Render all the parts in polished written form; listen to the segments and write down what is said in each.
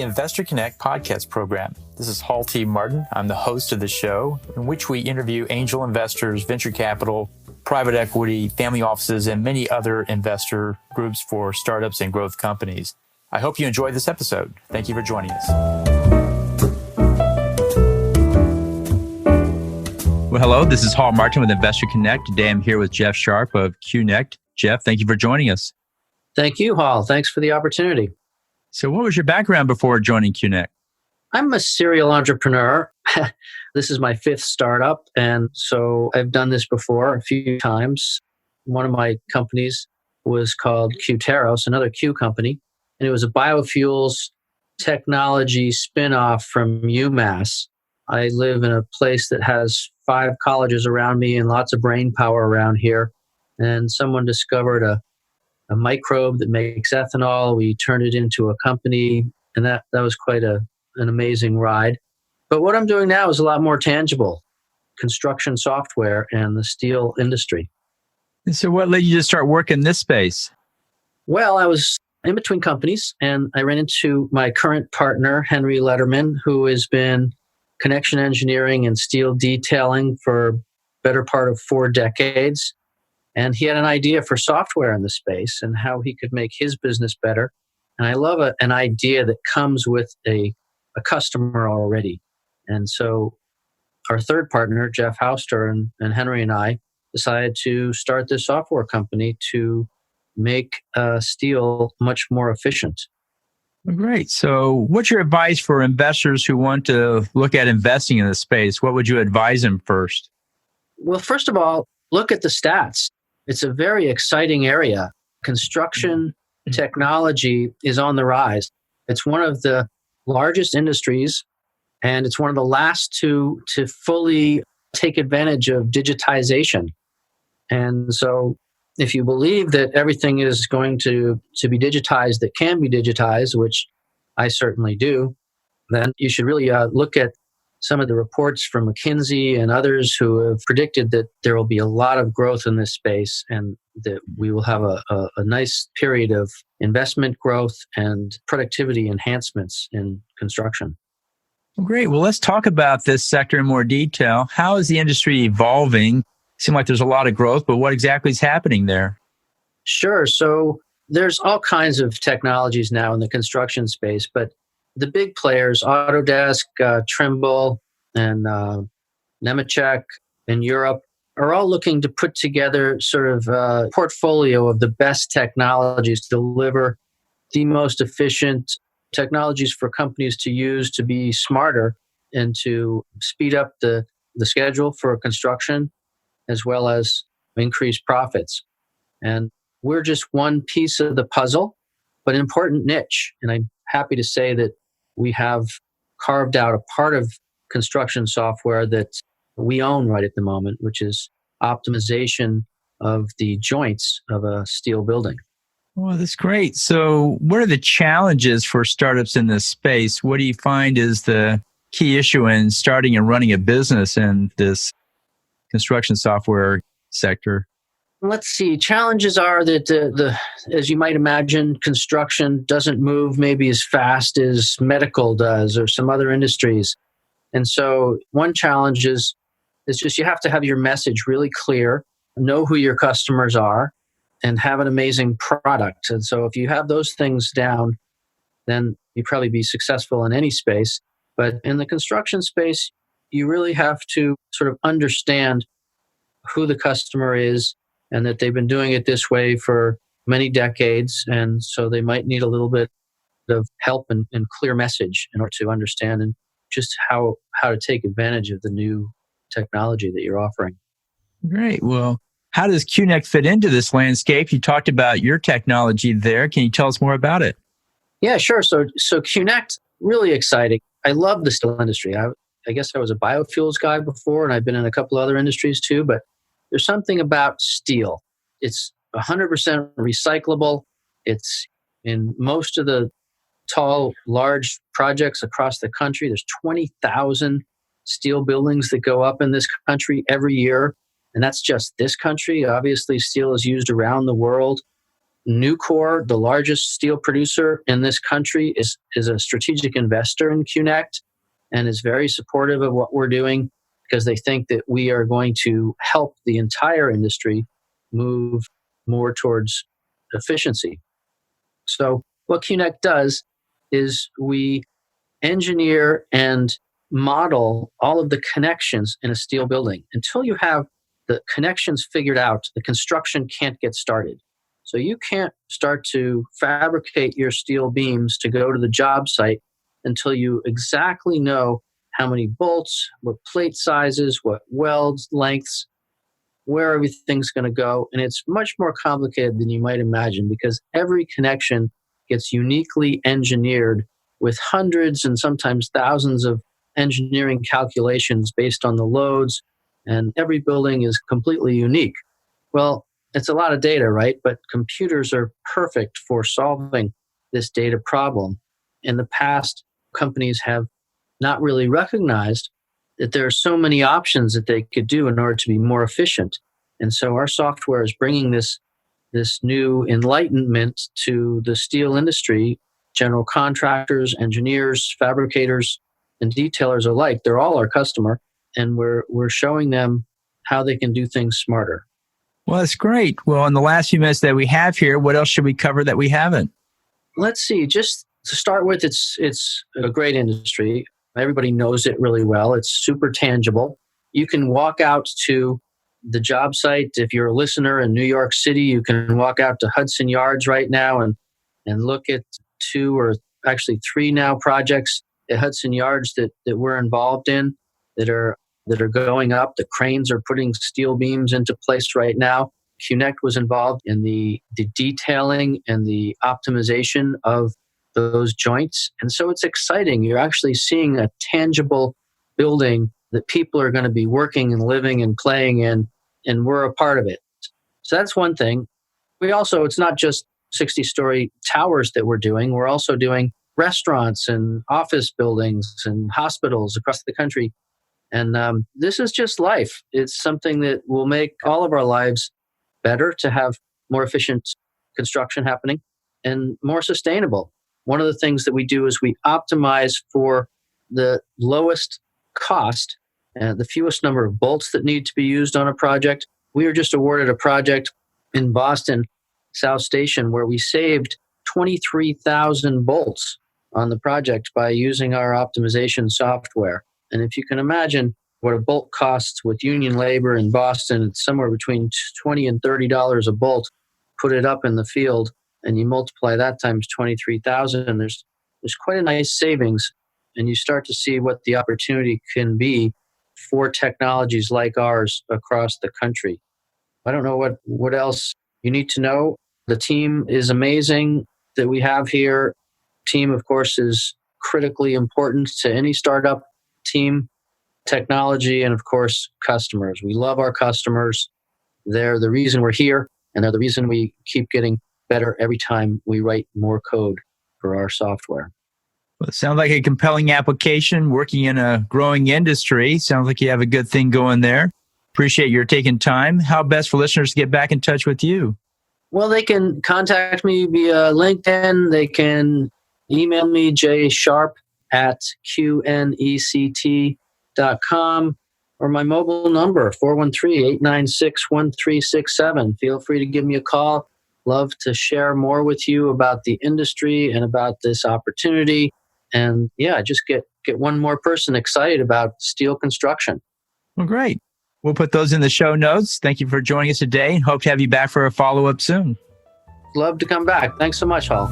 Investor Qnect podcast program. This is Hall T. Martin. I'm the host of the show, in which we interview angel investors, venture capital, private equity, family offices, and many other investor groups for startups and growth companies. I hope you enjoyed this episode. Thank you for joining us. Well, hello, this is Hall Martin with Investor Qnect. Today I'm here with Jeff Sharp of Qnect. Jeff, thank you for joining us. Thank you, Hall. Thanks for the opportunity. So what was your background before joining Qnect? I'm a serial entrepreneur. This is my fifth startup, and so I've done this before a few times. One of my companies was called Qteros, another Q company, and it was a biofuels technology spinoff from UMass. I live in a place that has 5 colleges around me and lots of brain power around here, and someone discovered a microbe that makes ethanol. We turned it into a company, and that was quite an amazing ride. But what I'm doing now is a lot more tangible: construction software and the steel industry. And so what led you to start working in this space? Well, I was in between companies, and I ran into my current partner, Henry Letterman, who has been connection engineering and steel detailing for better part of 4 decades. And he had an idea for software in the space and how he could make his business better. And I love an idea that comes with a customer already. And so our third partner, Jeff Hauster, and Henry and I decided to start this software company to make steel much more efficient. Great. So what's your advice for investors who want to look at investing in this space? What would you advise them first? Well, first of all, look at the stats. It's a very exciting area. Construction technology is on the rise. It's one of the largest industries, and it's one of the last to fully take advantage of digitization. And so if you believe that everything is going to be digitized that can be digitized, which I certainly do, then you should really look at some of the reports from McKinsey and others who have predicted that there will be a lot of growth in this space and that we will have a nice period of investment growth and productivity enhancements in construction. Great. Well, let's talk about this sector in more detail. How is the industry evolving? It seems like there's a lot of growth, but what exactly is happening there? Sure. So there's all kinds of technologies now in the construction space, but the big players, Autodesk, Trimble, and Nemetschek in Europe, are all looking to put together sort of a portfolio of the best technologies to deliver the most efficient technologies for companies to use to be smarter and to speed up the schedule for construction, as well as increase profits. And we're just one piece of the puzzle, but an important niche. And I'm happy to say that we have carved out a part of construction software that we own right at the moment, which is optimization of the joints of a steel building. Well, that's great. So what are the challenges for startups in this space? What do you find is the key issue in starting and running a business in this construction software sector? Let's see. Challenges are that, as you might imagine, construction doesn't move maybe as fast as medical does or some other industries. And so one challenge is just you have to have your message really clear, know who your customers are, and have an amazing product. And so if you have those things down, then you'd probably be successful in any space. But in the construction space, you really have to sort of understand who the customer is, and that they've been doing it this way for many decades. And so they might need a little bit of help and clear message in order to understand and just how to take advantage of the new technology that you're offering. Great. Well, how does Qnect fit into this landscape? You talked about your technology there. Can you tell us more about it? Yeah, sure. So Qnect, really exciting. I love the steel industry. I guess I was a biofuels guy before, and I've been in a couple other industries too, but there's something about steel. It's 100% recyclable. It's in most of the tall, large projects across the country. There's 20,000 steel buildings that go up in this country every year. And that's just this country. Obviously, steel is used around the world. Nucor, the largest steel producer in this country, is a strategic investor in Qnect and is very supportive of what we're doing because they think that we are going to help the entire industry move more towards efficiency. So what Qnect does is we engineer and model all of the connections in a steel building. Until you have the connections figured out, the construction can't get started. So you can't start to fabricate your steel beams to go to the job site until you exactly know how many bolts, what plate sizes, what weld lengths, where everything's going to go. And it's much more complicated than you might imagine because every connection gets uniquely engineered with hundreds and sometimes thousands of engineering calculations based on the loads, and every building is completely unique. Well, it's a lot of data, right? But computers are perfect for solving this data problem. In the past, companies have not really recognized that there are so many options that they could do in order to be more efficient. And so our software is bringing this new enlightenment to the steel industry. General contractors, engineers, fabricators, and detailers alike, they're all our customer, and we're showing them how they can do things smarter. Well, that's great. Well, in the last few minutes that we have here, what else should we cover that we haven't? Let's see. Just to start with, it's a great industry. Everybody knows it really well. It's super tangible. You can walk out to the job site. If you're a listener in New York City, you can walk out to Hudson Yards right now and look at 2 or actually 3 now projects at Hudson Yards that we're involved in that are going up. The cranes are putting steel beams into place right now. Qnect was involved in the detailing and the optimization of those joints. And so it's exciting. You're actually seeing a tangible building that people are going to be working and living and playing in, and we're a part of it. So that's one thing. We also, it's not just 60-story towers that we're doing. We're also doing restaurants and office buildings and hospitals across the country. And this is just life. It's something that will make all of our lives better to have more efficient construction happening and more sustainable. One of the things that we do is we optimize for the lowest cost, the fewest number of bolts that need to be used on a project. We were just awarded a project in Boston, South Station, where we saved 23,000 bolts on the project by using our optimization software. And if you can imagine what a bolt costs with union labor in Boston, it's somewhere between $20 and $30 a bolt. Put it up in the field, and you multiply that times 23,000, there's quite a nice savings. And you start to see what the opportunity can be for technologies like ours across the country. I don't know what else you need to know. The team is amazing that we have here. Team, of course, is critically important to any startup team. Technology, and of course, customers. We love our customers. They're the reason we're here, and they're the reason we keep getting better every time we write more code for our software. Well, it sounds like a compelling application, working in a growing industry. Sounds like you have a good thing going there. Appreciate your taking time. How best for listeners to get back in touch with you? Well, they can contact me via LinkedIn. They can email me, jsharp@qnect.com, or my mobile number, 413-896-1367. Feel free to give me a call. Love to share more with you about the industry and about this opportunity. And yeah, just get one more person excited about steel construction. Well, great. We'll put those in the show notes. Thank you for joining us today, and hope to have you back for a follow-up soon. Love to come back. Thanks so much, Hall.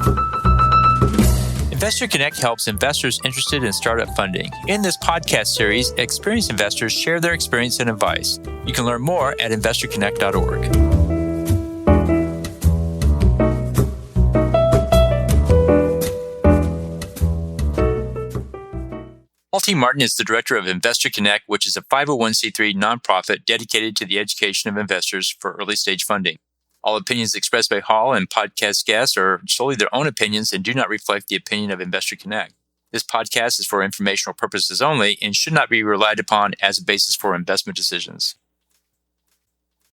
Investor Qnect helps investors interested in startup funding. In this podcast series, experienced investors share their experience and advice. You can learn more at investorqnect.org. Paul T. Martin is the director of Investor Qnect, which is a 501c3 nonprofit dedicated to the education of investors for early-stage funding. All opinions expressed by Hall and podcast guests are solely their own opinions and do not reflect the opinion of Investor Qnect. This podcast is for informational purposes only and should not be relied upon as a basis for investment decisions.